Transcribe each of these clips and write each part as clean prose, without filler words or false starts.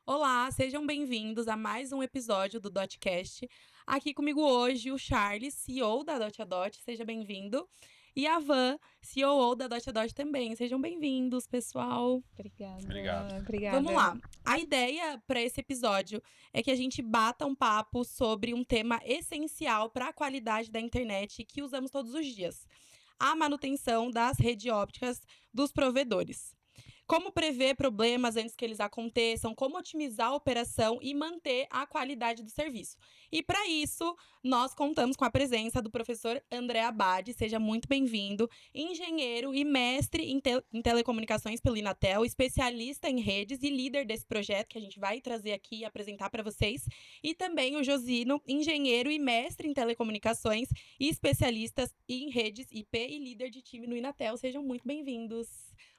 Olá, sejam bem-vindos a mais um episódio do Dotcast. Aqui comigo hoje o Charles, CEO da Dot a Dot, seja bem-vindo. E a Van, COO da Dot a Dot também. Sejam bem-vindos, pessoal. Obrigado. Vamos lá. A ideia para esse episódio é que a gente bata um papo sobre um tema essencial para a qualidade da internet que usamos todos os dias: a manutenção das redes ópticas dos provedores. Como prever problemas antes que eles aconteçam, como otimizar a operação e manter a qualidade do serviço. E para isso, nós contamos com a presença do professor André Abad, seja muito bem-vindo, engenheiro e mestre em telecomunicações pelo Inatel, especialista em redes e líder desse projeto que a gente vai trazer aqui e apresentar para vocês. E também o Josino, engenheiro e mestre em telecomunicações e especialista em redes IP e líder de time no Inatel. Sejam muito bem-vindos.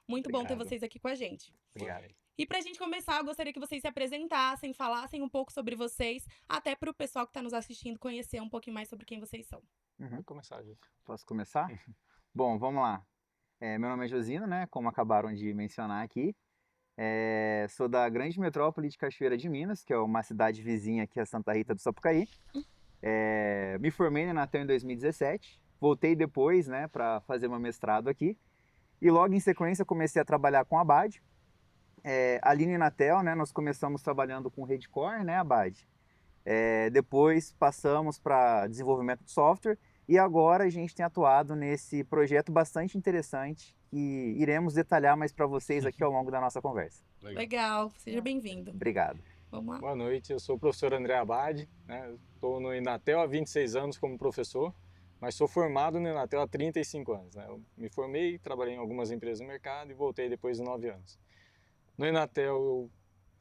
Muito bom ter vocês aqui com a gente. Obrigado. E pra gente começar, eu gostaria que vocês se apresentassem, falassem um pouco sobre vocês, até pro pessoal que tá nos assistindo conhecer um pouquinho mais sobre quem vocês são. Vou começar, gente. Posso começar? Bom, vamos lá. Meu nome é Josino, né? Como acabaram de mencionar aqui. Sou da grande metrópole de Cachoeira de Minas, que é uma cidade vizinha aqui a Santa Rita do Sapucaí. Me formei na Inatel em 2017. Voltei depois, né, para fazer meu mestrado aqui. E logo em sequência comecei a trabalhar com a Abad. Ali no Inatel, né, nós começamos trabalhando com Rede Core, né, Abad? Depois passamos para desenvolvimento de software e agora a gente tem atuado nesse projeto bastante interessante que iremos detalhar mais para vocês aqui ao longo da nossa conversa. Legal, seja bem-vindo. Obrigado. Vamos lá. Boa noite, eu sou o professor André Abad, né? Estou no Inatel há 26 anos como professor, mas sou formado no Inatel há 35 anos. Né? Eu me formei, trabalhei em algumas empresas no mercado e voltei depois de 9 anos. No Inatel eu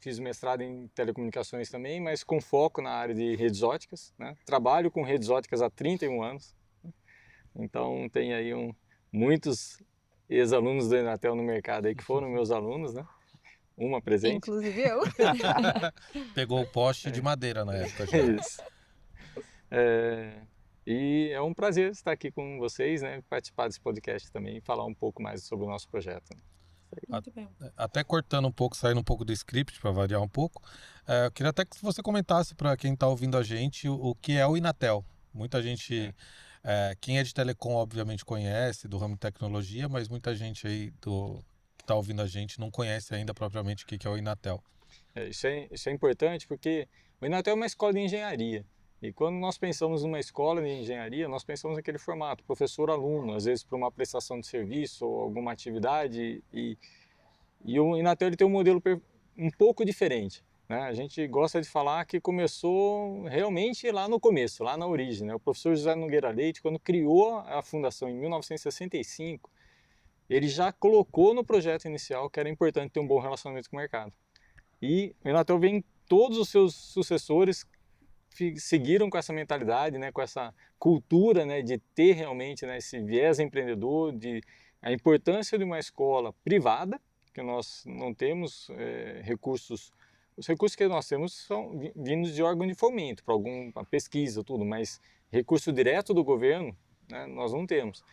fiz mestrado em telecomunicações também, mas com foco na área de redes óticas. Né? Trabalho com redes óticas há 31 anos, então tem aí muitos ex-alunos do Inatel no mercado aí que foram meus alunos, né? Uma presente. Inclusive eu. Pegou o poste de madeira na época já. Isso. E é um prazer estar aqui com vocês, né? Participar desse podcast também e falar um pouco mais sobre o nosso projeto. Muito bem. Até cortando um pouco, saindo um pouco do script para variar um pouco, eu queria até que você comentasse para quem está ouvindo a gente o que é o Inatel. Muita gente, quem é de telecom obviamente conhece, do ramo de tecnologia, mas muita gente aí que está ouvindo a gente não conhece ainda propriamente o que é o Inatel. Isso é importante porque o Inatel é uma escola de engenharia. E quando nós pensamos numa escola de engenharia, nós pensamos naquele formato, professor-aluno, às vezes para uma prestação de serviço ou alguma atividade. E o Inatel ele tem um modelo um pouco diferente. Né? A gente gosta de falar que começou realmente lá no começo, lá na origem. Né? O professor José Nogueira Leite, quando criou a fundação em 1965, ele já colocou no projeto inicial que era importante ter um bom relacionamento com o mercado. E o Inatel vem, todos os seus sucessores seguiram com essa mentalidade, né, com essa cultura, né, de ter realmente, né, esse viés empreendedor, de a importância de uma escola privada, que nós não temos recursos, os recursos que nós temos são vindos de órgão de fomento, para alguma pesquisa, tudo, mas recurso direto do governo, né, nós não temos.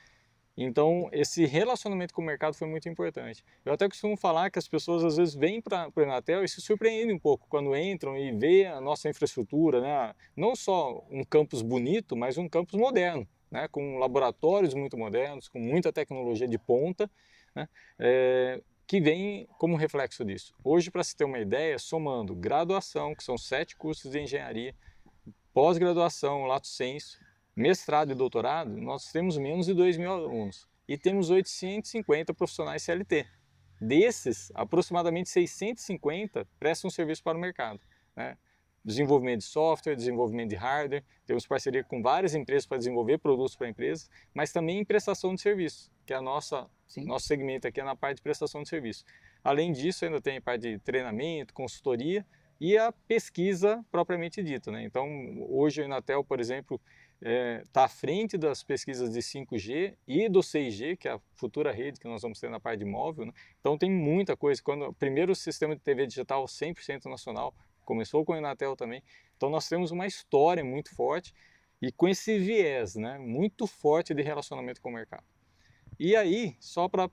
Então, esse relacionamento com o mercado foi muito importante. Eu até costumo falar que as pessoas às vezes vêm para o Inatel e se surpreendem um pouco quando entram e vê a nossa infraestrutura, né? Não só um campus bonito, mas um campus moderno, né? Com laboratórios muito modernos, com muita tecnologia de ponta, né? Que vem como reflexo disso. Hoje, para se ter uma ideia, somando graduação, que são 7 cursos de engenharia, pós-graduação, lato sensu, mestrado e doutorado, nós temos menos de 2.000 alunos e temos 850 profissionais CLT. Desses, aproximadamente 650 prestam serviço para o mercado. Né? Desenvolvimento de software, desenvolvimento de hardware, temos parceria com várias empresas para desenvolver produtos para empresas, mas também em prestação de serviço, que é nosso segmento aqui é na parte de prestação de serviço. Além disso, ainda tem a parte de treinamento, consultoria e a pesquisa propriamente dita. Né? Então, hoje o Inatel, por exemplo, está à frente das pesquisas de 5G e do 6G, que é a futura rede que nós vamos ter na parte de móvel. Né? Então tem muita coisa. Quando o primeiro sistema de TV digital 100% nacional começou com o Inatel também. Então nós temos uma história muito forte e com esse viés, né, muito forte de relacionamento com o mercado. E aí, só para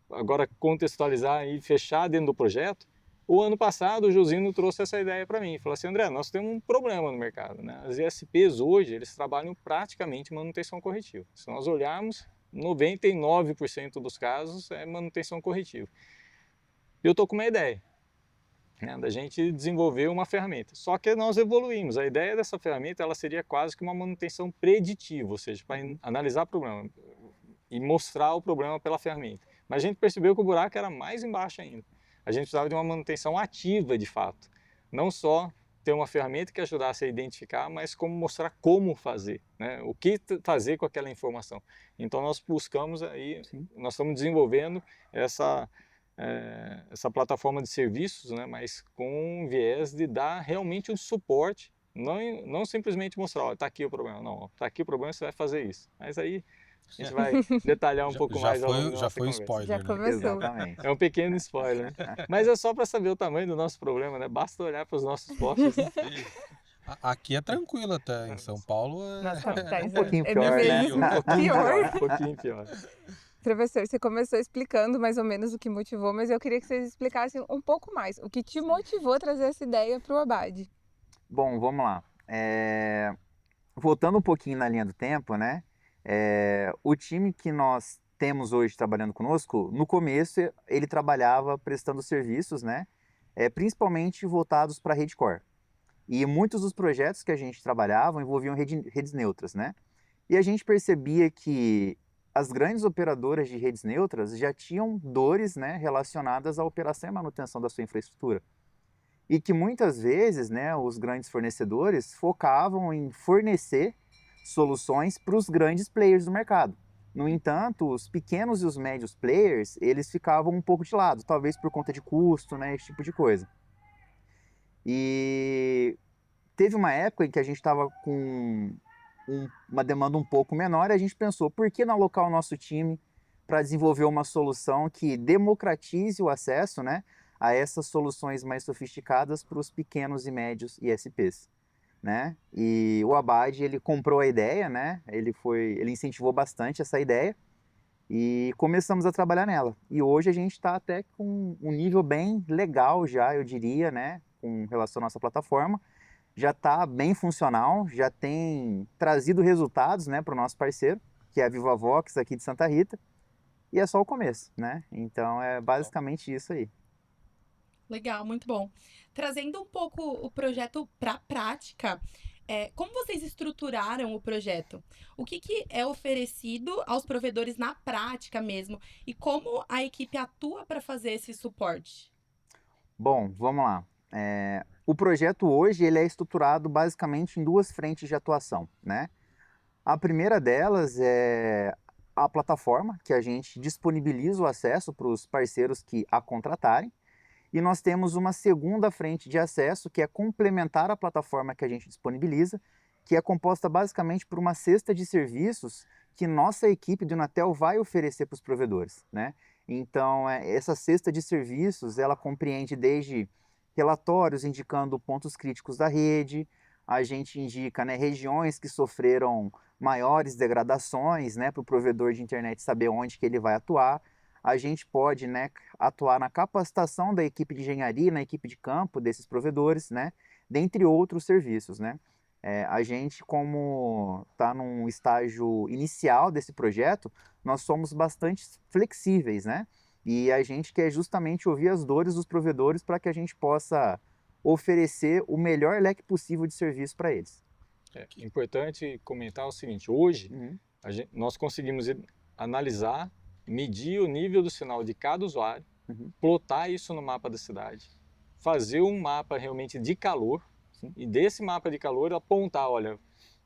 agora contextualizar e fechar dentro do projeto, O ano passado, o Josino trouxe essa ideia para mim. Falou assim, André, nós temos um problema no mercado, né? As ISPs hoje, eles trabalham praticamente manutenção corretiva. Se nós olharmos, 99% dos casos é manutenção corretiva. Eu estou com uma ideia, né, da gente desenvolver uma ferramenta. Só que nós evoluímos. A ideia dessa ferramenta, ela seria quase que uma manutenção preditiva, ou seja, para analisar o problema e mostrar o problema pela ferramenta. Mas a gente percebeu que o buraco era mais embaixo ainda. A gente precisava de uma manutenção ativa, de fato. Não só ter uma ferramenta que ajudasse a identificar, mas como mostrar como fazer, né? O que fazer com aquela informação. Então nós buscamos aí, nós estamos desenvolvendo essa plataforma de serviços, né? Mas com viés de dar realmente um suporte, não simplesmente mostrar, ó, tá aqui o problema, não, tá aqui o problema, você vai fazer isso. Mas aí a gente vai detalhar um pouco mais ao longo da Já nossa foi um conversa. spoiler, Já né? começou. Exatamente. É um pequeno spoiler, né? Mas é só para saber o tamanho do nosso problema, né? Basta olhar para os nossos postes. Né? Aqui é tranquilo até, em São Paulo Nas é capitais um pouquinho é pior, mil né? vezes Um pouquinho pior. Um pouquinho pior. Professor, você começou explicando mais ou menos o que motivou, mas eu queria que vocês explicassem um pouco mais. O que te motivou a trazer essa ideia para o Abade? Bom, vamos lá. Voltando um pouquinho na linha do tempo, né? O time que nós temos hoje trabalhando conosco, no começo ele trabalhava prestando serviços, né? Principalmente voltados para a rede core. E muitos dos projetos que a gente trabalhava envolviam redes neutras, né? E a gente percebia que as grandes operadoras de redes neutras já tinham dores, né, relacionadas à operação e manutenção da sua infraestrutura. E que muitas vezes, né, os grandes fornecedores focavam em fornecer soluções para os grandes players do mercado. No entanto, os pequenos e os médios players, eles ficavam um pouco de lado, talvez por conta de custo, né, esse tipo de coisa. E teve uma época em que a gente estava com uma demanda um pouco menor e a gente pensou, por que não alocar o nosso time para desenvolver uma solução que democratize o acesso, né, a essas soluções mais sofisticadas para os pequenos e médios ISPs, né? E o Abade, ele comprou a ideia, né? Ele incentivou bastante essa ideia e começamos a trabalhar nela. E hoje a gente está até com um nível bem legal já, eu diria, né, com relação à nossa plataforma. Já está bem funcional, já tem trazido resultados, né, para o nosso parceiro, que é a Vivavox aqui de Santa Rita. E é só o começo, né? Então é basicamente isso aí. Legal, muito bom. Trazendo um pouco o projeto para a prática, como vocês estruturaram o projeto? O que é oferecido aos provedores na prática mesmo? E como a equipe atua para fazer esse suporte? Bom, vamos lá. O projeto hoje ele é estruturado basicamente em duas frentes de atuação, né? A primeira delas é a plataforma, que a gente disponibiliza o acesso para os parceiros que a contratarem. E nós temos uma segunda frente de acesso, que é complementar a plataforma que a gente disponibiliza, que é composta basicamente por uma cesta de serviços que nossa equipe do Inatel vai oferecer para os provedores, né? Então, essa cesta de serviços, ela compreende desde relatórios indicando pontos críticos da rede, a gente indica, né, regiões que sofreram maiores degradações, né, para o provedor de internet saber onde que ele vai atuar. A gente pode, né, atuar na capacitação da equipe de engenharia, na equipe de campo desses provedores, né, dentre outros serviços, né. A gente, como está num estágio inicial desse projeto, nós somos bastante flexíveis, né, e a gente quer justamente ouvir as dores dos provedores para que a gente possa oferecer o melhor leque possível de serviço para eles. É importante comentar o seguinte, hoje nós conseguimos analisar, medir o nível do sinal de cada usuário, plotar isso no mapa da cidade, fazer um mapa realmente de calor, e desse mapa de calor apontar, olha,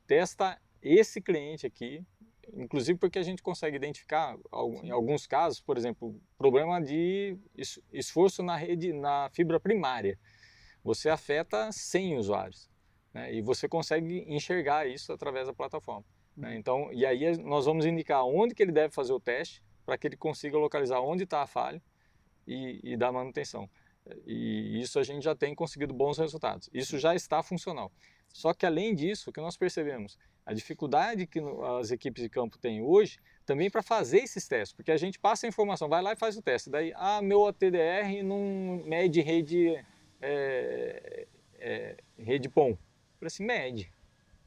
testa esse cliente aqui, inclusive porque a gente consegue identificar, em alguns casos, por exemplo, problema de esforço na rede, na fibra primária. Você afeta 100 usuários, né? E você consegue enxergar isso através da plataforma. Né? Então, e aí nós vamos indicar onde que ele deve fazer o teste, para que ele consiga localizar onde está a falha e dar manutenção. E isso a gente já tem conseguido bons resultados. Isso já está funcional. Só que além disso, o que nós percebemos, a dificuldade que as equipes de campo têm hoje também para fazer esses testes, porque a gente passa a informação, vai lá e faz o teste. Daí, meu OTDR não mede rede PON. Eu falei assim, mede.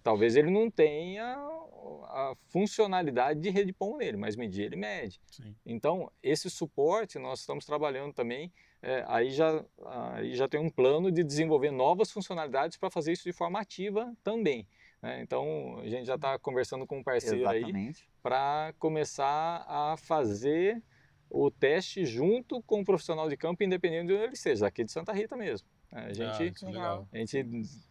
Talvez ele não tenha a funcionalidade de rede PON nele, mas medir ele mede. Sim. Então, esse suporte nós estamos trabalhando também, aí já tem um plano de desenvolver novas funcionalidades para fazer isso de forma ativa também. Né? Então, a gente já está conversando com um parceiro aí Exatamente. para começar a fazer o teste junto com o profissional de campo, independente de onde ele seja, aqui de Santa Rita mesmo. A gente, Isso é legal. a gente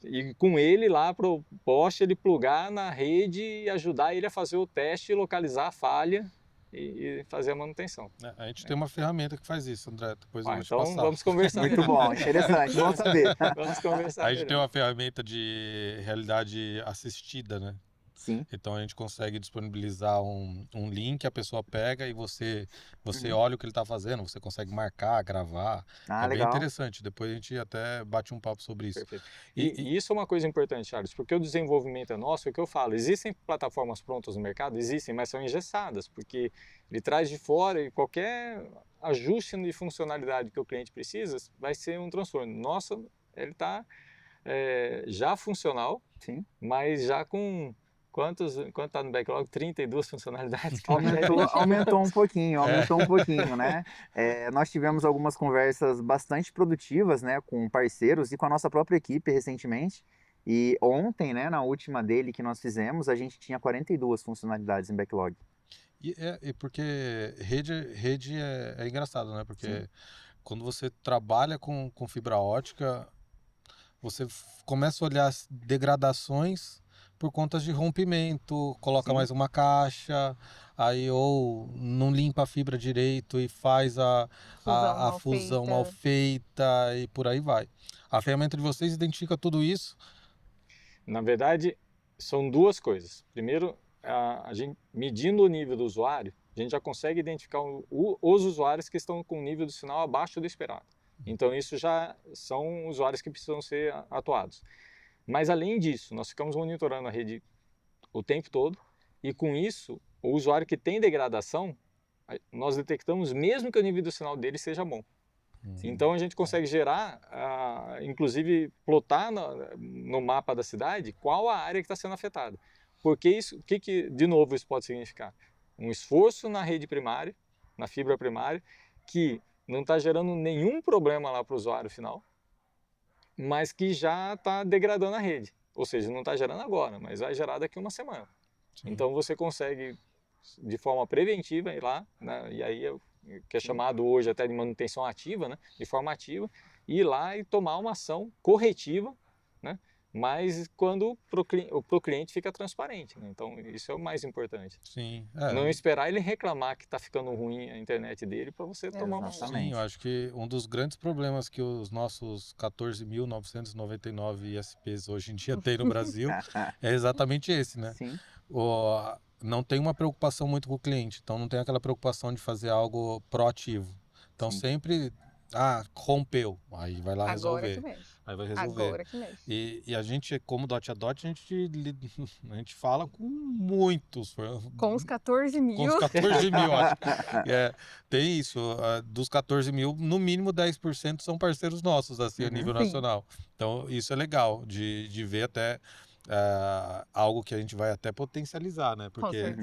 ir com ele lá para o poste, ele plugar na rede e ajudar ele a fazer o teste, localizar a falha e fazer a manutenção. A gente tem uma ferramenta que faz isso, André. Depois eu vou te Então passar. vamos conversar. Muito bom, interessante, bom saber. Vamos conversar. A gente tem uma ferramenta de realidade assistida, né? Sim. Então a gente consegue disponibilizar um link, a pessoa pega e você Uhum. olha o que ele está fazendo, você consegue marcar, gravar. É bem Legal. interessante. Depois a gente até bate um papo sobre isso. Perfeito. E isso é uma coisa importante, Charles, porque o desenvolvimento é nosso, é o que eu falo, existem plataformas prontas no mercado? Existem, mas são engessadas, porque ele traz de fora e qualquer ajuste de funcionalidade que o cliente precisa vai ser um transtorno. Nossa, ele está já funcional, Sim. mas já com... Quanto está no backlog? 32 funcionalidades? Aumentou um pouquinho, né? Nós tivemos algumas conversas bastante produtivas, né, com parceiros e com a nossa própria equipe recentemente. E ontem, né, na última dele que nós fizemos, a gente tinha 42 funcionalidades em backlog. E porque rede é engraçado, né? Porque Sim. quando você trabalha com fibra ótica, você começa a olhar as degradações por conta de rompimento, coloca Sim. mais uma caixa, aí ou não limpa a fibra direito e faz a fusão mal feita e por aí vai. A ferramenta de vocês identifica tudo isso? Na verdade, são duas coisas. Primeiro, a gente medindo o nível do usuário, a gente já consegue identificar os usuários que estão com o nível do sinal abaixo do esperado. Então, isso já são usuários que precisam ser atuados. Mas, além disso, nós ficamos monitorando a rede o tempo todo e, com isso, o usuário que tem degradação, nós detectamos mesmo que o nível do sinal dele seja bom. Então, a gente consegue gerar, inclusive, plotar no mapa da cidade qual a área que está sendo afetada. Porque isso, de novo, isso pode significar? Um esforço na rede primária, na fibra primária, que não está gerando nenhum problema lá para o usuário final, mas que já está degradando a rede. Ou seja, não está gerando agora, mas vai gerar daqui uma semana. Sim. Então você consegue, de forma preventiva, ir lá, né, e aí que é chamado hoje até de manutenção ativa, né, de forma ativa, ir lá e tomar uma ação corretiva, né, mas quando para o cliente fica transparente. Né? Então isso é o mais importante. Sim. Não esperar ele reclamar que está ficando ruim a internet dele para você tomar uma ação. Sim, eu acho que um dos grandes problemas que os nossos 14.999 ISPs hoje em dia têm no Brasil é exatamente esse, né? Sim. Não tem uma preocupação muito com o cliente, então não tem aquela preocupação de fazer algo proativo. Então Sim. sempre, rompeu, aí vai lá resolver. Aí vai resolver. Agora que mexe. E a gente, como Dot a Dot, a gente fala com muitos. Com os 14 mil. Com os 14 mil, acho. Tem isso. Dos 14 mil, no mínimo 10% são parceiros nossos, assim, a nível nacional. Então, isso é legal de ver até algo que a gente vai até potencializar, né? Porque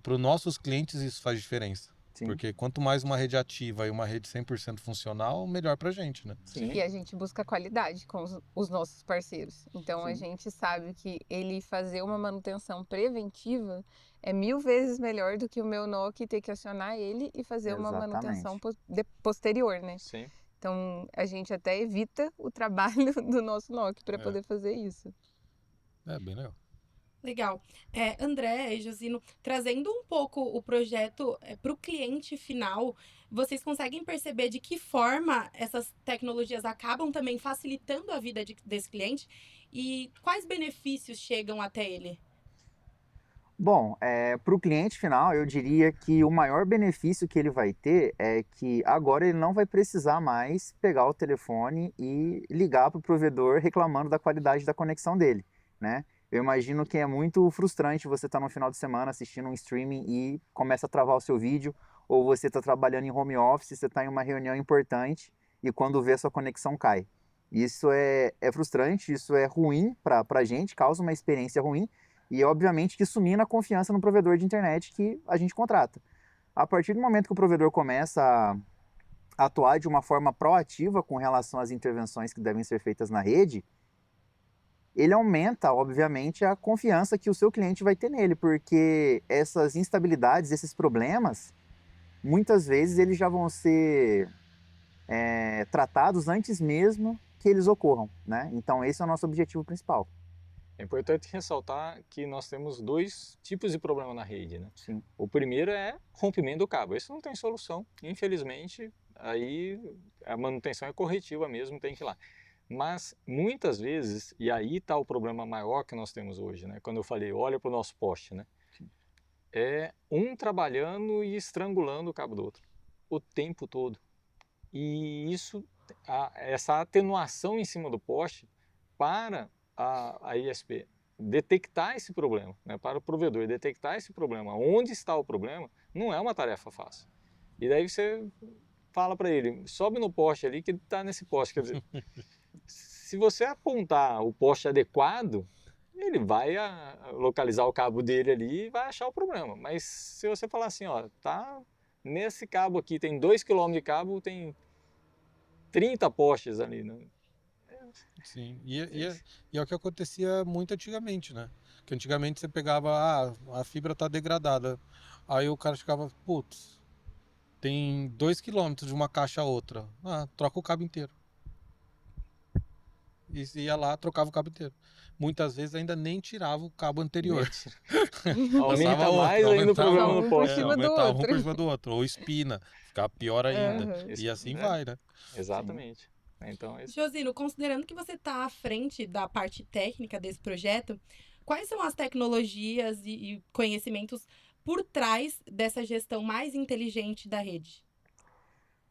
para os nossos clientes isso faz diferença. Sim. Porque quanto mais uma rede ativa e uma rede 100% funcional, melhor pra gente, né? Sim. E a gente busca qualidade com os nossos parceiros. Então, a gente sabe que ele fazer uma manutenção preventiva é 1000 vezes melhor do que o meu NOC ter que acionar ele e fazer uma manutenção posterior, né? Sim. Então, a gente até evita o trabalho do nosso NOC para poder fazer isso. É bem legal. Legal. André e Josino, trazendo um pouco o projeto para o cliente final, vocês conseguem perceber de que forma essas tecnologias acabam também facilitando a vida desse cliente e quais benefícios chegam até ele? Bom, para o cliente final, eu diria que o maior benefício que ele vai ter é que agora ele não vai precisar mais pegar o telefone e ligar para o provedor reclamando da qualidade da conexão dele, né? Eu imagino que é muito frustrante você estar no final de semana assistindo um streaming e começa a travar o seu vídeo, ou você está trabalhando em home office, você está em uma reunião importante e quando vê a sua conexão cai. Isso é frustrante, isso é ruim para a gente, causa uma experiência ruim e obviamente que isso mina a confiança no provedor de internet que a gente contrata. A partir do momento que o provedor começa a atuar de uma forma proativa com relação às intervenções que devem ser feitas na rede, ele aumenta, obviamente, a confiança que o seu cliente vai ter nele, porque essas instabilidades, esses problemas, muitas vezes eles já vão ser tratados antes mesmo que eles ocorram, né? Então esse é o nosso objetivo principal. É importante ressaltar que nós temos dois tipos de problema na rede, né? Sim. O primeiro é rompimento do cabo. Esse não tem solução, infelizmente, aí a manutenção é corretiva mesmo, tem que ir lá. Mas muitas vezes, e aí está o problema maior que nós temos hoje, né? Quando eu falei, olha para o nosso poste, né? É um trabalhando e estrangulando o cabo do outro o tempo todo. E isso, essa atenuação em cima do poste para a ISP detectar esse problema, né? Para o provedor detectar esse problema, onde está o problema, não é uma tarefa fácil. E daí você fala para ele, sobe no poste ali que está nesse poste, quer dizer, se você apontar o poste adequado, ele vai localizar o cabo dele ali e vai achar o problema. Mas se você falar assim, ó, tá nesse cabo aqui, tem 2 km de cabo, tem 30 postes ali, né? Sim, e é o que acontecia muito antigamente, né? Que antigamente você pegava, a fibra tá degradada. Aí o cara ficava, putz, tem 2 km de uma caixa a outra. Troca o cabo inteiro. E ia lá, trocava o cabo inteiro. Muitas vezes ainda nem tirava o cabo anterior. Aumenta Lançava mais outro, ainda o problema Só no um por poste. cima do aumentava um outro. por cima do outro. Ou espina, ficava pior ainda. Aham. E assim né? vai, né? Exatamente. Então, Josino, considerando que você está à frente da parte técnica desse projeto, quais são as tecnologias e conhecimentos por trás dessa gestão mais inteligente da rede?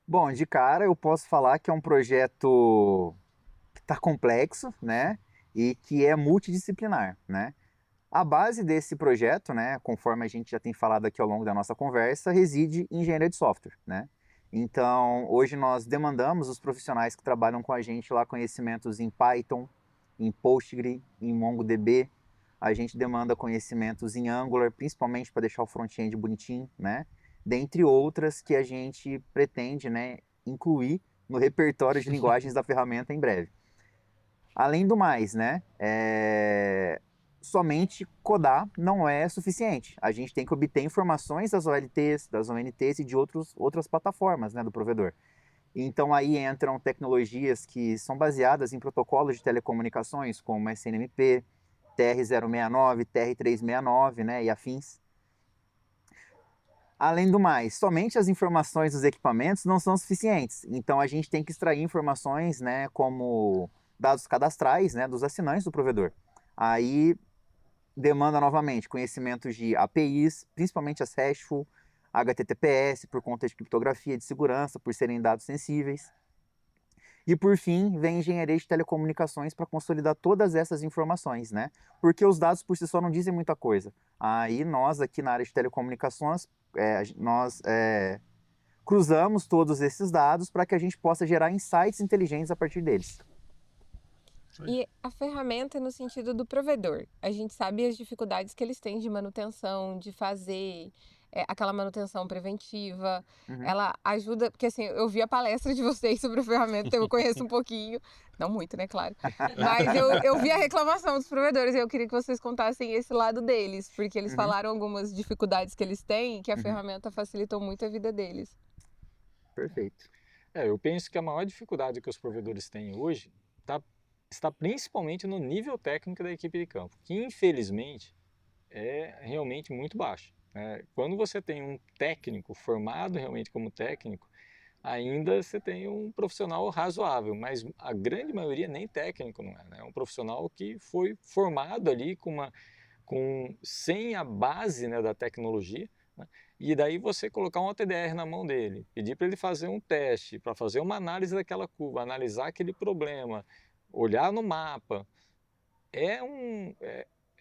Bom, de cara eu posso falar que é um projeto que está complexo, né? E que é multidisciplinar, né? A base desse projeto, né, conforme a gente já tem falado aqui ao longo da nossa conversa, reside em engenharia de software, né? Então, hoje nós demandamos os profissionais que trabalham com a gente lá conhecimentos em Python, em Postgre, em MongoDB. A gente demanda conhecimentos em Angular, principalmente para deixar o front-end bonitinho, né? Dentre outras que a gente pretende, né, incluir no repertório de linguagens da ferramenta em breve. Além do mais, né, somente codar não é suficiente. A gente tem que obter informações das OLTs, das ONTs e de outras plataformas, né, do provedor. Então aí entram tecnologias que são baseadas em protocolos de telecomunicações, como SNMP, TR-069, TR-369, né, e afins. Além do mais, somente as informações dos equipamentos não são suficientes. Então a gente tem que extrair informações, né, como dados cadastrais, né, dos assinantes do provedor. Aí demanda novamente conhecimentos de APIs, principalmente as RESTful, HTTPS, por conta de criptografia de segurança, por serem dados sensíveis. E por fim, vem a engenharia de telecomunicações para consolidar todas essas informações, né? Porque os dados por si só não dizem muita coisa. Aí nós aqui na área de telecomunicações, nós cruzamos todos esses dados para que a gente possa gerar insights inteligentes a partir deles. E a ferramenta no sentido do provedor. A gente sabe as dificuldades que eles têm de manutenção, de fazer aquela manutenção preventiva. Uhum. Ela ajuda, porque assim, eu vi a palestra de vocês sobre a ferramenta, então eu conheço um pouquinho. Não muito, né, claro. Mas eu vi a reclamação dos provedores e eu queria que vocês contassem esse lado deles, porque eles falaram algumas dificuldades que eles têm, que a ferramenta facilitou muito a vida deles. Perfeito. eu penso que a maior dificuldade que os provedores têm hoje está principalmente no nível técnico da equipe de campo, que infelizmente é realmente muito baixo. Quando você tem um técnico formado realmente como técnico, ainda você tem um profissional razoável, mas a grande maioria nem técnico não é, né? É um profissional que foi formado ali sem a base, né, da tecnologia, né? E daí você colocar um OTDR na mão dele, pedir para ele fazer um teste, para fazer uma análise daquela curva, analisar aquele problema, olhar no mapa, é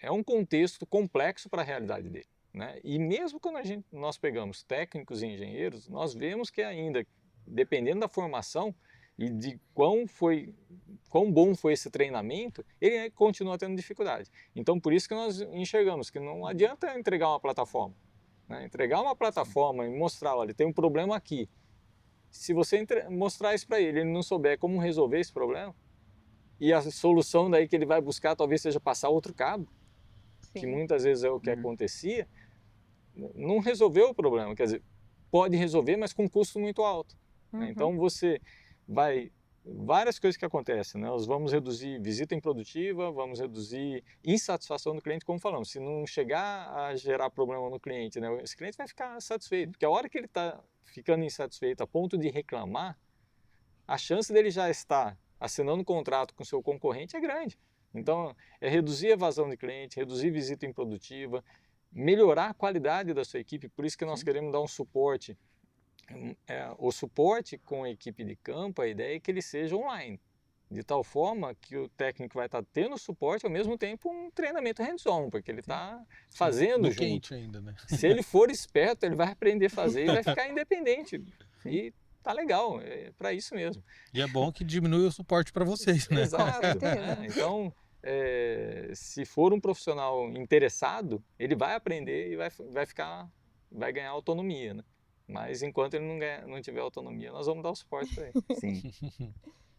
é um contexto complexo para a realidade dele, né? E mesmo quando nós pegamos técnicos e engenheiros, nós vemos que ainda, dependendo da formação e de quão bom foi esse treinamento, ele continua tendo dificuldade. Então, por isso que nós enxergamos que não adianta entregar uma plataforma, né? Entregar uma plataforma e mostrar, olha, tem um problema aqui. Se você mostrar isso para ele não souber como resolver esse problema, e a solução daí que ele vai buscar talvez seja passar outro cabo, que Sim. muitas vezes é o que acontecia, não resolveu o problema. Quer dizer, pode resolver, mas com custo muito alto, né? Então você vai... Várias coisas que acontecem, né? Nós vamos reduzir visita improdutiva, vamos reduzir insatisfação do cliente, como falamos. Se não chegar a gerar problema no cliente, né? Esse cliente vai ficar satisfeito, porque a hora que ele está ficando insatisfeito a ponto de reclamar, a chance dele já estar assinando um contrato com seu concorrente é grande. Então, é reduzir a evasão de cliente, reduzir visita improdutiva, melhorar a qualidade da sua equipe. Por isso que nós queremos dar um suporte. O suporte com a equipe de campo, a ideia é que ele seja online, de tal forma que o técnico vai estar tendo suporte ao mesmo tempo um treinamento hands-on, porque ele está fazendo no junto. quente ainda, né? Se ele for esperto, ele vai aprender a fazer e vai ficar independente. E tá legal, é para isso mesmo. E é bom que diminui o suporte para vocês, né? Exato. certeza. Então, se for um profissional interessado, ele vai aprender e vai ganhar autonomia, né? Mas enquanto ele não tiver autonomia, nós vamos dar o suporte para ele. Sim.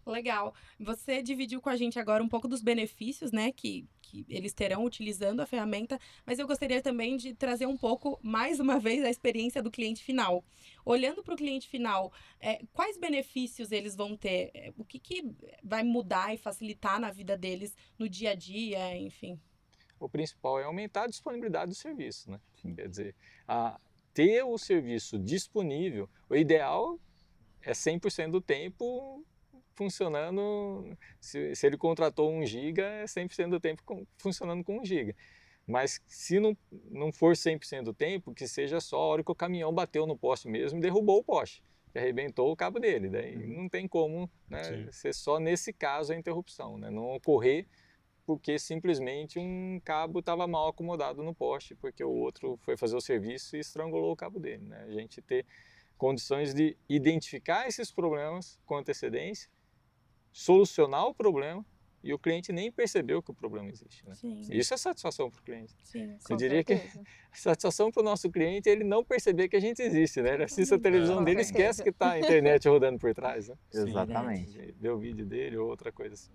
Legal. Você dividiu com a gente agora um pouco dos benefícios, né, que eles terão utilizando a ferramenta, mas eu gostaria também de trazer um pouco, mais uma vez, a experiência do cliente final. Olhando para o cliente final, quais benefícios eles vão ter? O que vai mudar e facilitar na vida deles no dia a dia, enfim? O principal é aumentar a disponibilidade do serviço, né? Sim. Quer dizer, ter o serviço disponível, o ideal é 100% do tempo funcionando. Se ele contratou 1 giga, é 100% do tempo funcionando com 1 giga. Mas se não for 100% do tempo, que seja só a hora que o caminhão bateu no poste mesmo e derrubou o poste, que arrebentou o cabo dele. Daí não tem como, né, ser só nesse caso a interrupção, né? Não ocorrer porque simplesmente um cabo estava mal acomodado no poste, porque o outro foi fazer o serviço e estrangulou o cabo dele, né? A gente ter condições de identificar esses problemas com antecedência, solucionar o problema e o cliente nem percebeu que o problema existe, né? Sim. Isso é satisfação para o cliente. Sim. Eu diria que satisfação para o nosso cliente é ele não perceber que a gente existe, né? Ele assiste a televisão Com dele e certeza. esquece que está a internet rodando por trás, né? Exatamente. Vê o vídeo dele ou outra coisa assim.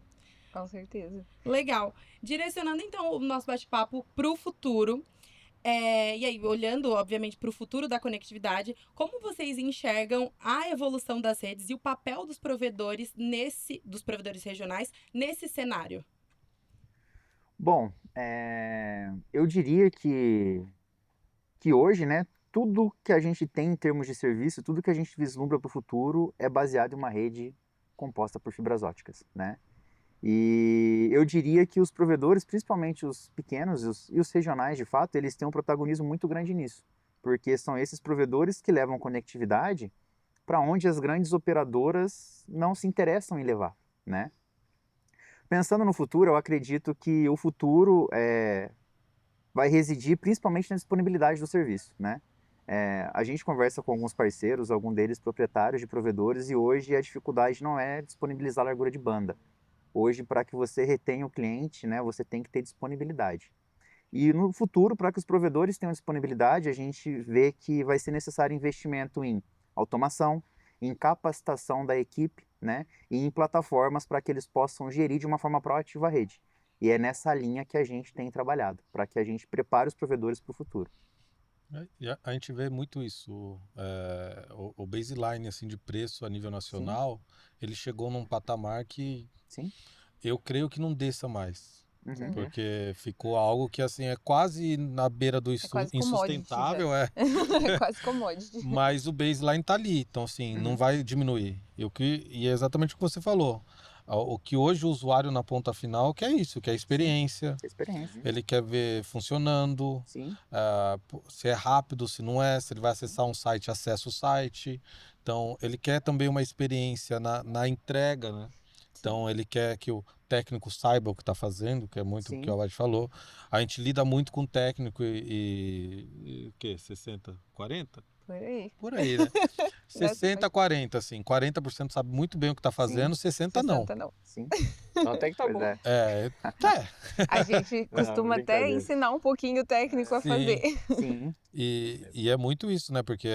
Com certeza. Legal. Direcionando então o nosso bate-papo para o futuro, e aí, olhando, obviamente, para o futuro da conectividade, como vocês enxergam a evolução das redes e o papel dos provedores regionais nesse cenário? Bom, eu diria que hoje, né, tudo que a gente tem em termos de serviço, tudo que a gente vislumbra para o futuro é baseado em uma rede composta por fibras óticas, né? E eu diria que os provedores, principalmente os pequenos e os regionais, de fato, eles têm um protagonismo muito grande nisso, porque são esses provedores que levam conectividade para onde as grandes operadoras não se interessam em levar, né? Pensando no futuro, eu acredito que o futuro vai residir principalmente na disponibilidade do serviço, né? A gente conversa com alguns parceiros, algum deles proprietários de provedores, e hoje a dificuldade não é disponibilizar a largura de banda. Hoje, para que você retenha o cliente, né, você tem que ter disponibilidade. E no futuro, para que os provedores tenham disponibilidade, a gente vê que vai ser necessário investimento em automação, em capacitação da equipe, né, e em plataformas para que eles possam gerir de uma forma proativa a rede. E é nessa linha que a gente tem trabalhado, para que a gente prepare os provedores para o futuro. E a gente vê muito isso. O baseline assim, de preço a nível nacional, ele chegou num patamar que Sim. eu creio que não desça mais. Uhum. Porque ficou algo que assim, é quase na beira do quase insustentável. É quase commodity. Mas o baseline tá ali. Então, assim, não vai diminuir. E é exatamente o que você falou. O que hoje o usuário na ponta final quer isso, quer experiência. Experiência. Ele quer ver funcionando, Sim. se é rápido, se não é, se ele vai acessar um site, acessa o site. Então, ele quer também uma experiência na entrega, né? Então ele quer que o técnico saiba o que está fazendo, que é muito o que Sim. o Ed falou. A gente lida muito com o técnico e o quê? 60, 40? Por aí. Por aí, né? 60, 40, assim. 40% sabe muito bem o que está Sim. fazendo, 60 não. 60 não. Sim. Então até que tá Pois bom. é. A gente Não, costuma até brincadeira. ensinar um pouquinho o técnico a Sim. fazer. Sim. E é muito isso, né? Porque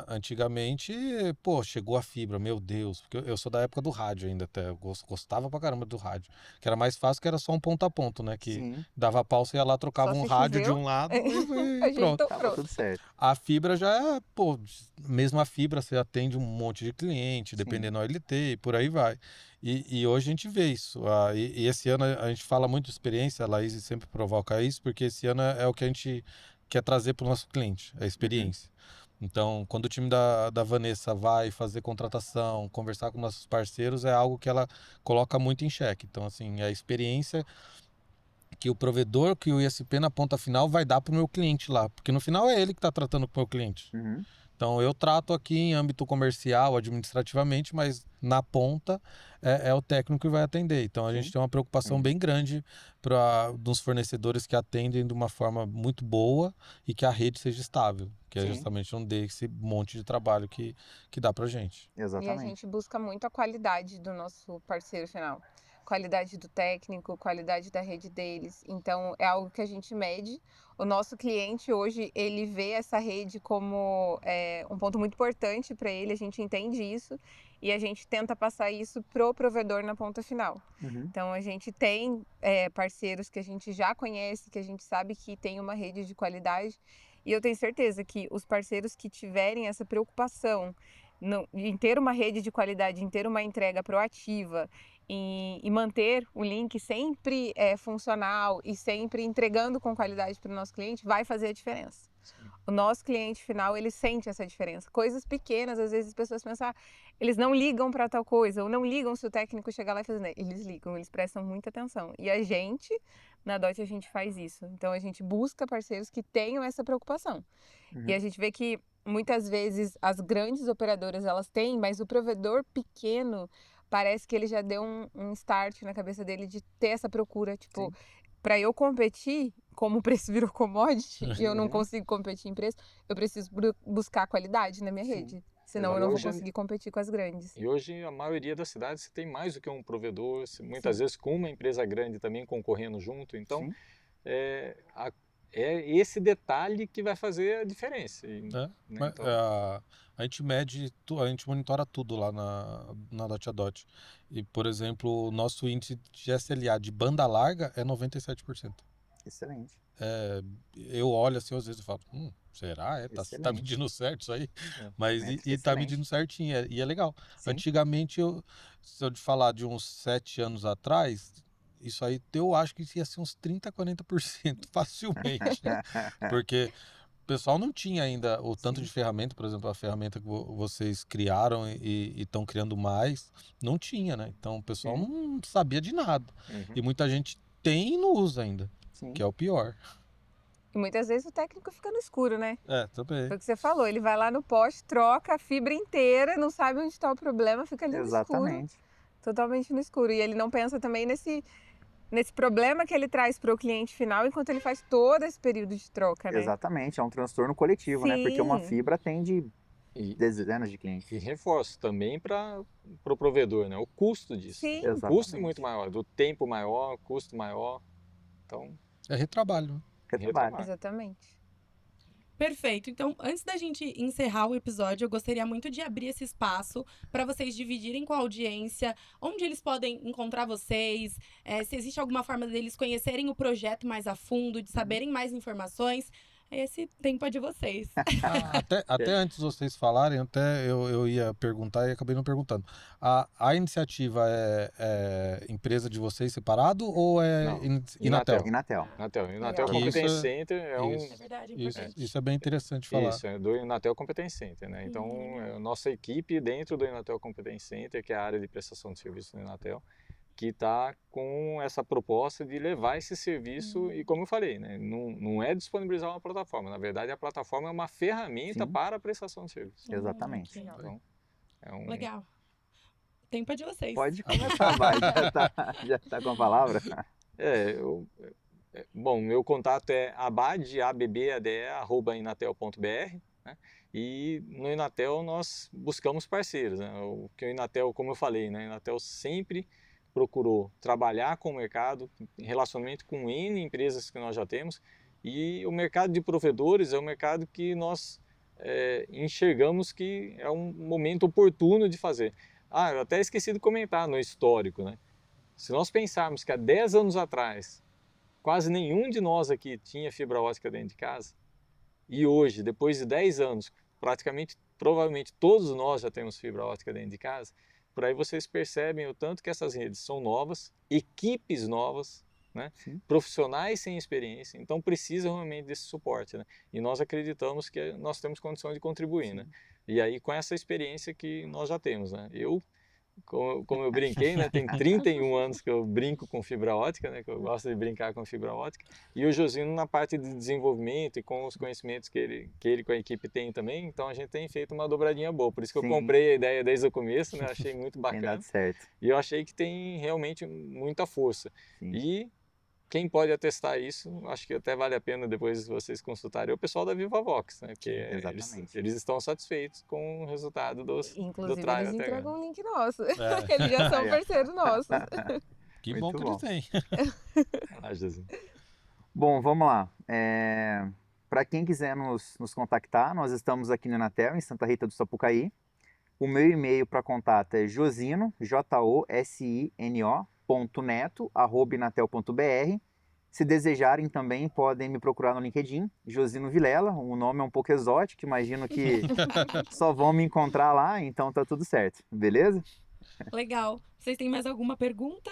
antigamente, pô, chegou a fibra, meu Deus. Porque eu sou da época do rádio ainda até. Eu gostava pra caramba do rádio. Que era mais fácil, que era só um ponto a ponto, né? Que Sim. dava pau, você ia lá, trocava Só um se rádio de choveu, um lado e pronto. ajeitou, Tava pronto. tudo certo. A fibra já é, pô, mesmo a fibra você atende um monte de cliente, Sim. dependendo da OLT e por aí vai. E hoje a gente vê isso. E esse ano a gente fala muito de experiência, a Laís sempre provoca isso, porque esse ano é o que a gente quer trazer para o nosso cliente, a experiência. Então, quando o time da Vanessa vai fazer contratação, conversar com nossos parceiros, é algo que ela coloca muito em xeque. Então, assim, é a experiência que o provedor, que o ISP na ponta final vai dar para o meu cliente lá. Porque no final é ele que está tratando com o meu cliente. Uhum. Então eu trato aqui em âmbito comercial, administrativamente, mas na ponta é o técnico que vai atender. Então a gente Sim. tem uma preocupação bem grande dos fornecedores que atendem de uma forma muito boa e que a rede seja estável, que é Sim. justamente não dê esse monte de trabalho que dá pra gente. E a Exatamente. gente busca muito a qualidade do nosso parceiro final. Qualidade do técnico, qualidade da rede deles. Então, é algo que a gente mede. O nosso cliente hoje, ele vê essa rede como um ponto muito importante para ele, a gente entende isso. E a gente tenta passar isso pro provedor na ponta final. Uhum. Então, a gente tem parceiros que a gente já conhece, que a gente sabe que tem uma rede de qualidade. E eu tenho certeza que os parceiros que tiverem essa preocupação em ter uma rede de qualidade, em ter uma entrega proativa, e manter o link sempre funcional e sempre entregando com qualidade para o nosso cliente, vai fazer a diferença. O nosso cliente final, ele sente essa diferença. Coisas pequenas, às vezes as pessoas pensam, eles não ligam para tal coisa, ou não ligam se o técnico chegar lá e fazer, né? Eles ligam, eles prestam muita atenção. E a gente, na DOT, a gente faz isso. Então, a gente busca parceiros que tenham essa preocupação. E a gente vê que muitas vezes as grandes operadoras elas têm, mas o provedor pequeno parece que ele já deu um start na cabeça dele de ter essa procura, tipo, para eu competir, como o preço virou commodity e eu não consigo competir em preço, eu preciso buscar qualidade na minha rede. Senão eu não vou conseguir competir com as grandes. E hoje a maioria das cidades você tem mais do que um provedor, muitas vezes com uma empresa grande também concorrendo junto. Então é esse detalhe que vai fazer a diferença. Mas, Então, a gente mede, a gente monitora tudo lá na Dot a Dot. E, por exemplo, o nosso índice de SLA de banda larga é 97%. Excelente. Eu olho assim, às vezes eu falo, será? Tá medindo certo isso aí? Mas tá medindo certinho, e é legal. Sim. Antigamente, se eu te falar de uns 7 anos atrás, isso aí eu acho que ia ser uns 30, 40% facilmente. Porque o pessoal não tinha ainda o tanto de ferramenta, por exemplo, a ferramenta que vocês criaram e estão criando mais, não tinha, né? Então o pessoal não sabia de nada. E muita gente tem e não usa ainda, que é o pior. E muitas vezes o técnico fica no escuro, né? Também. Foi o que você falou, ele vai lá no poste, troca a fibra inteira, não sabe onde está o problema, fica ali no escuro. Totalmente no escuro. E ele não pensa também nesse problema que ele traz para o cliente final enquanto ele faz todo esse período de troca, né? Exatamente, é um transtorno coletivo, né? Porque uma fibra atende dezenas de clientes. E reforço também para o provedor, né? O custo disso. Sim. O custo é muito maior, do tempo maior, custo maior. Então, é retrabalho. Exatamente. Perfeito. Então, antes da gente encerrar o episódio, eu gostaria muito de abrir esse espaço para vocês dividirem com a audiência onde eles podem encontrar vocês, se existe alguma forma deles conhecerem o projeto mais a fundo, de saberem mais informações. Esse tempo é de vocês. Até antes de vocês falarem, até eu ia perguntar e acabei não perguntando. A iniciativa é empresa de vocês separado ou é Inatel? Inatel Competence Center É verdade, isso é bem interessante falar. Isso, é do Inatel Competence Center, né? Então, a nossa equipe dentro do Inatel Competence Center, que é a área de prestação de serviço do Inatel, que está com essa proposta de levar esse serviço e, como eu falei, né, não é disponibilizar uma plataforma. Na verdade, a plataforma é uma ferramenta para a prestação de serviço. Exatamente. Então, Legal. tempo é de vocês. Pode começar, vai. Já tá com a palavra? Bom, meu contato é abade@inatel.br, né? E no Inatel nós buscamos parceiros, né? O Inatel, como eu falei, né? O Inatel sempre procurou trabalhar com o mercado, em relacionamento com N empresas que nós já temos, e o mercado de provedores é um mercado que nós enxergamos que é um momento oportuno de fazer. Eu até esqueci de comentar no histórico, né? Se nós pensarmos que há 10 anos atrás, quase nenhum de nós aqui tinha fibra ótica dentro de casa, e hoje, depois de 10 anos, provavelmente todos nós já temos fibra ótica dentro de casa, por aí vocês percebem o tanto que essas redes são novas, equipes novas, né? Profissionais sem experiência, então precisam realmente desse suporte, né? E nós acreditamos que nós temos condição de contribuir, né? E aí com essa experiência que nós já temos, né? Como eu brinquei, né? Tem 31 anos que eu brinco com fibra ótica, né? Que eu gosto de brincar com fibra ótica. E o Josino na parte de desenvolvimento e com os conhecimentos que ele com a equipe tem também, então a gente tem feito uma dobradinha boa. Por isso que eu comprei a ideia desde o começo, né? Achei muito bacana. Tem dado certo. E eu achei que tem realmente muita força. Sim. E quem pode atestar isso, acho que até vale a pena depois vocês consultarem, é o pessoal da VivaVox, né? Porque eles estão satisfeitos com o resultado do Inclusive, trial eles até entregam agora. um link nosso. Eles já são parceiros nossos. Que Muito bom que bom. eles têm. Jesus. Bom, vamos lá. Para quem quiser nos contactar, nós estamos aqui no Inatel, em Santa Rita do Sapucaí. O meu e-mail para contato é josino, josino.neto@inatel.br. Se desejarem também, podem me procurar no LinkedIn, Josino Vilela. O nome é um pouco exótico, imagino que só vão me encontrar lá, então tá tudo certo, beleza? Legal. Vocês têm mais alguma pergunta?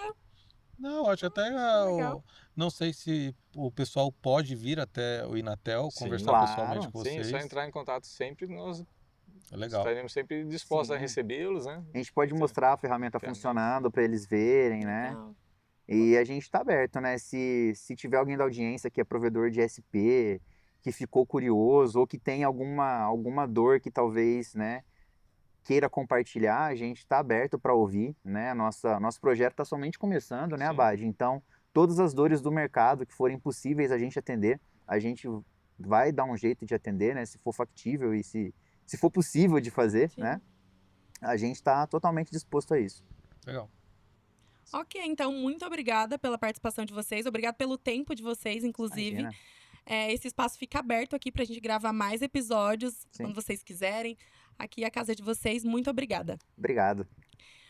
Não, acho até. Legal. Não sei se o pessoal pode vir até o Inatel, Sim, conversar claro. pessoalmente com Sim, vocês. só entrar em contato sempre, nós É legal. estaremos sempre dispostos a Sim. recebê-los, né? A gente pode mostrar a ferramenta funcionando para eles verem, né? Legal. E a gente está aberto, né? Se tiver alguém da audiência que é provedor de SP, que ficou curioso ou que tem alguma dor que talvez, né, queira compartilhar, a gente está aberto para ouvir, né? Nosso projeto está somente começando, né, Sim. Abade? Então, todas as dores do mercado que forem possíveis a gente atender, a gente vai dar um jeito de atender, né? Se for factível e se for possível de fazer, Sim. né? A gente está totalmente disposto a isso. Legal. Ok, então, muito obrigada pela participação de vocês. Obrigada pelo tempo de vocês, inclusive. Imagina. Esse espaço fica aberto aqui pra gente gravar mais episódios, Sim. quando vocês quiserem. Aqui é a casa de vocês. Muito obrigada. Obrigado.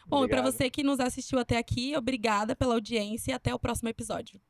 Bom, e pra Obrigado. você que nos assistiu até aqui, obrigada pela audiência e até o próximo episódio.